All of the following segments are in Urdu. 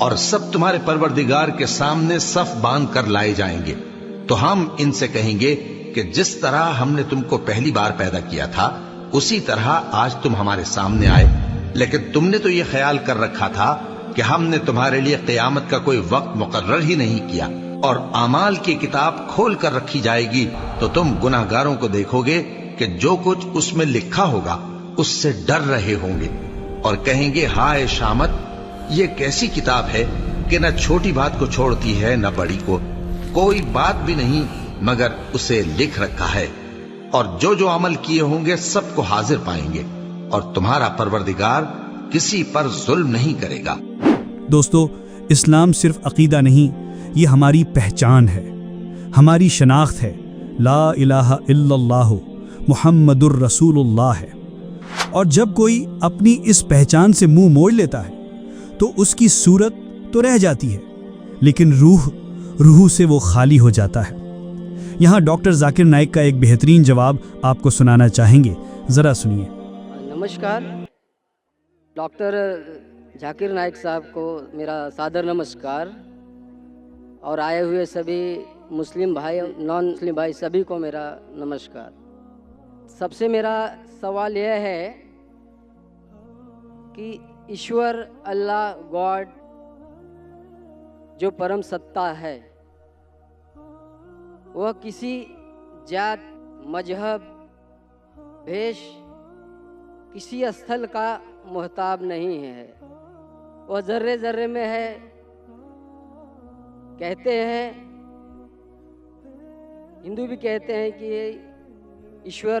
اور سب تمہارے پروردگار کے سامنے صف باندھ کر لائے جائیں گے. تو ہم ان سے کہیں گے کہ جس طرح ہم نے تم کو پہلی بار پیدا کیا تھا اسی طرح آج تم ہمارے سامنے آئے، لیکن تم نے تو یہ خیال کر رکھا تھا کہ ہم نے تمہارے لیے قیامت کا کوئی وقت مقرر ہی نہیں کیا، اور اعمال کی کتاب کھول کر رکھی جائے گی تو تم گناہگاروں کو دیکھو گے کہ جو کچھ اس میں لکھا ہوگا اس سے ڈر رہے ہوں گے، اور کہیں گے ہائے شامت، یہ کیسی کتاب ہے کہ نہ چھوٹی بات کو چھوڑتی ہے نہ بڑی کو، کوئی بات بھی نہیں مگر اسے لکھ رکھا ہے، اور جو عمل کیے ہوں گے سب کو حاضر پائیں گے، اور تمہارا پروردگار کسی پر ظلم نہیں کرے گا. دوستو، اسلام صرف عقیدہ نہیں، یہ ہماری پہچان ہے، ہماری شناخت ہے. لا الہ الا اللہ محمد الرسول اللہ ہے. اور جب کوئی اپنی اس پہچان سے منہ موڑ لیتا ہے تو اس کی صورت تو رہ جاتی ہے لیکن روح سے وہ خالی ہو جاتا ہے. یہاں ڈاکٹر ذاکر نائک کا ایک بہترین جواب آپ کو سنانا چاہیں گے، ذرا سنیے. نمشکار. ڈاکٹر ذاکر نائک صاحب کو میرا سادر نمسکار، اور آئے ہوئے سبھی مسلم بھائی نان مسلم بھائی سبھی کو میرا نمسکار. سب سے میرا سوال یہ ہے کہ ایشور اللہ گاڈ جو پرم ستا ہے وہ کسی جات، مذہب، بھیش، کسی استھل کا محتاج نہیں ہے، وہ ذرے ذرے میں ہے. کہتے ہیں، ہندو بھی کہتے ہیں کہ ایشور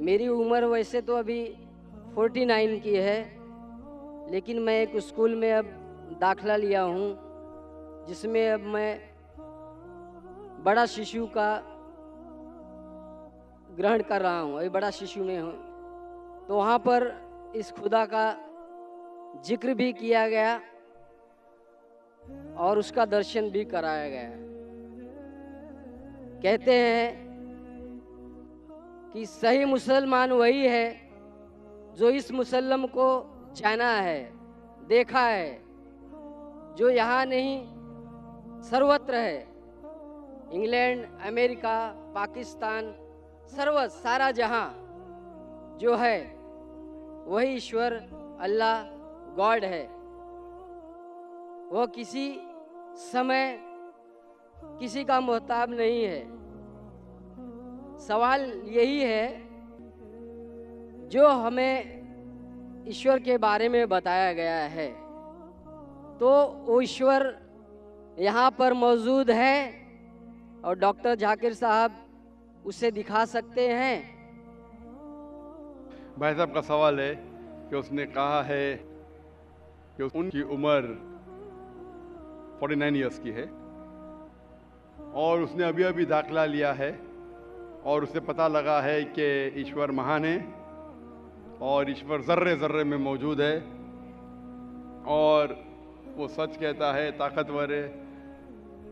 میری عمر ویسے تو ابھی 49 کی ہے، لیکن میں ایک اسکول میں اب داخلہ لیا ہوں جس میں اب میں بڑا ششو کا گرہن کر رہا ہوں، ابھی بڑا ششو میں ہوں. تو وہاں پر اس خدا کا ذکر بھی کیا گیا اور اس کا درشن بھی کرایا گیا. کہتے ہیں کہ صحیح مسلمان وہی ہے جو اس مسلم کو جانا ہے، دیکھا ہے، جو یہاں نہیں سروتر ہے. انگلینڈ، امریکہ، پاکستان، سارا جہاں جو ہے وہی ایشور اللہ گاڈ ہے. وہ کسی سمے کسی کا محتاج نہیں ہے. سوال یہی ہے جو ہمیں ایشور کے بارے میں بتایا گیا ہے تو وہ ایشور یہاں پر موجود ہے اور ڈاکٹر ذاکر صاحب اسے دکھا سکتے ہیں. بھائی صاحب کا سوال ہے کہ اس نے کہا ہے کہ ان کی عمر 49 ایئرس کی ہے اور اس نے ابھی داخلہ لیا ہے اور اسے پتہ لگا ہے کہ ایشور مہان ہے اور ایشور ذرے ذرے میں موجود ہے اور وہ سچ کہتا ہے، طاقتور ہے.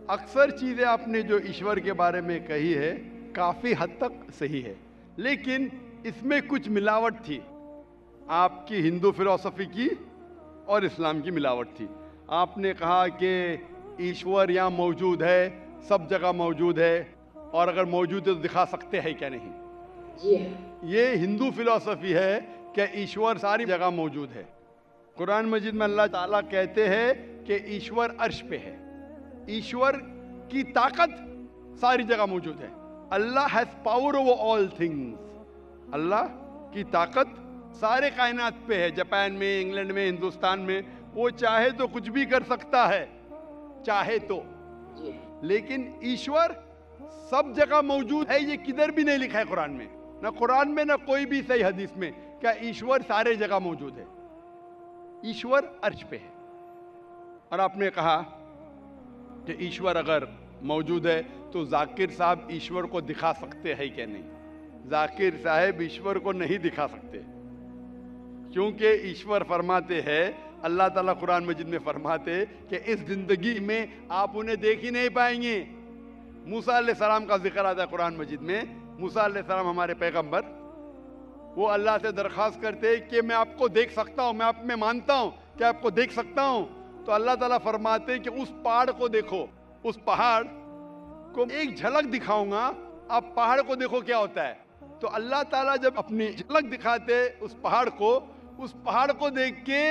اکثر چیزیں آپ نے جو ایشور کے بارے میں کہی ہے کافی حد تک صحیح ہے، لیکن اس میں کچھ ملاوٹ تھی. آپ کی ہندو فلسفی کی اور اسلام کی ملاوٹ تھی. آپ نے کہا کہ ایشور یہاں موجود ہے، سب جگہ موجود ہے، اور اگر موجود ہے تو دکھا سکتے ہیں کیا نہیں. یہ ہندو فلسفی ہے کہ ایشور ساری جگہ موجود ہے. قرآن مجید میں اللہ تعالیٰ کہتے ہیں کہ ایشور عرش پہ ہے. ایشور کی طاقت ساری جگہ موجود ہے. Allah has power over all things. Allah کی طاقت سارے کائنات پہ ہے، جاپان میں، انگلینڈ میں، ہندوستان میں. وہ چاہے تو کچھ بھی کر سکتا ہے، چاہے تو. لیکن ایشور سب جگہ موجود ہے. یہ کدھر بھی نہیں لکھا ہے قرآن میں، نہ قرآن میں نہ کوئی بھی صحیح حدیث میں کہ ایشور سارے جگہ موجود ہے. ایشور عرش پہ ہے. اور آپ نے کہا کہ ایشور اگر موجود ہے تو ذاکر صاحب ایشور کو دکھا سکتے ہیں کہ نہیں. ذاکر صاحب ایشور کو نہیں دکھا سکتے، کیونکہ ایشور فرماتے ہیں، اللہ تعالیٰ قرآن مجید میں فرماتے کہ اس زندگی میں آپ انہیں دیکھ ہی نہیں پائیں گے. موسیٰ علیہ السلام کا ذکر آتا ہے قرآن مجید میں. موسیٰ علیہ السلام ہمارے پیغمبر، وہ اللہ سے درخواست کرتے کہ میں آپ کو دیکھ سکتا ہوں, میں آپ میں مانتا ہوں کہ آپ کو دیکھ سکتا ہوں. تو اللہ تعالیٰ فرماتے ہیں کہ اس پہاڑ کو دیکھو, اس پہاڑ کو ایک جھلک دکھاؤں گا, آپ پہاڑ کو دیکھو کیا ہوتا ہے. تو اللہ تعالیٰ جب اپنی جھلک دکھاتے اس پہاڑ کو دیکھ کے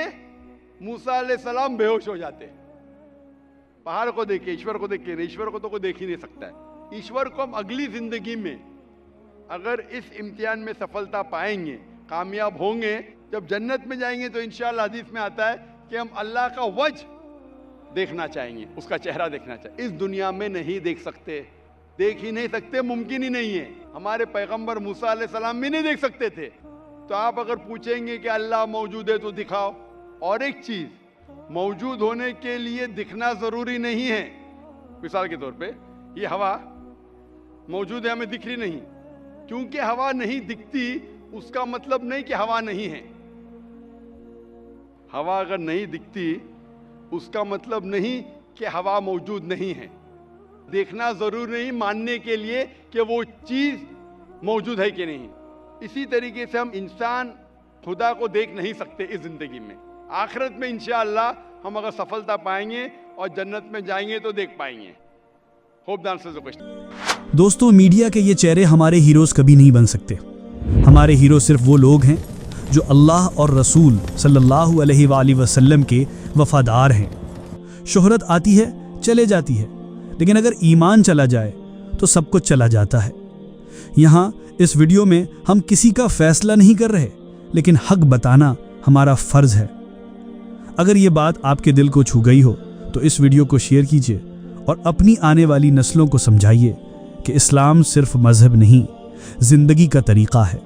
موسیٰ علیہ السلام بے ہوش ہو جاتے. پہاڑ کو دیکھ کے, ایشور کو دیکھ کے, ایشور کو تو کوئی دیکھ ہی نہیں سکتا ہے. ایشور کو ہم اگلی زندگی میں اگر اس امتحان میں سفلتا پائیں گے, کامیاب ہوں گے, جب جنت میں جائیں گے تو انشاءاللہ حدیث میں آتا ہے کہ ہم اللہ کا وجہ دیکھنا چاہیں گے, اس کا چہرہ دیکھنا چاہیں. اس دنیا میں نہیں دیکھ سکتے, دیکھ ہی نہیں سکتے, ممکن ہی نہیں ہے. ہمارے پیغمبر موسیٰ علیہ السلام بھی نہیں دیکھ سکتے تھے. تو آپ اگر پوچھیں گے کہ اللہ موجود ہے تو دکھاؤ. اور ایک چیز, موجود ہونے کے لیے دکھنا ضروری نہیں ہے. مثال کے طور پہ یہ ہوا موجود ہے, ہمیں دکھ رہی نہیں. کیونکہ ہوا نہیں دکھتی اس کا مطلب نہیں کہ ہوا نہیں ہے. ہوا اگر نہیں دکھتی اس کا مطلب نہیں کہ ہوا موجود نہیں ہے. دیکھنا ضرور نہیں ماننے کے لیے کہ وہ چیز موجود ہے کہ نہیں. اسی طریقے سے ہم انسان خدا کو دیکھ نہیں سکتے اس زندگی میں. آخرت میں انشاءاللہ ہم اگر سفلتا پائیں گے اور جنت میں جائیں گے تو دیکھ پائیں گے. ہوپ ڈانسر سے کوشچن. دوستوں, میڈیا کے یہ چہرے ہمارے ہیروز کبھی نہیں بن سکتے. ہمارے ہیرو صرف وہ لوگ ہیں جو اللہ اور رسول صلی اللہ علیہ وآلہ وسلم کے وفادار ہیں. شہرت آتی ہے, چلے جاتی ہے, لیکن اگر ایمان چلا جائے تو سب کچھ چلا جاتا ہے. یہاں اس ویڈیو میں ہم کسی کا فیصلہ نہیں کر رہے, لیکن حق بتانا ہمارا فرض ہے. اگر یہ بات آپ کے دل کو چھو گئی ہو تو اس ویڈیو کو شیئر کیجیے اور اپنی آنے والی نسلوں کو سمجھائیے کہ اسلام صرف مذہب نہیں, زندگی کا طریقہ ہے.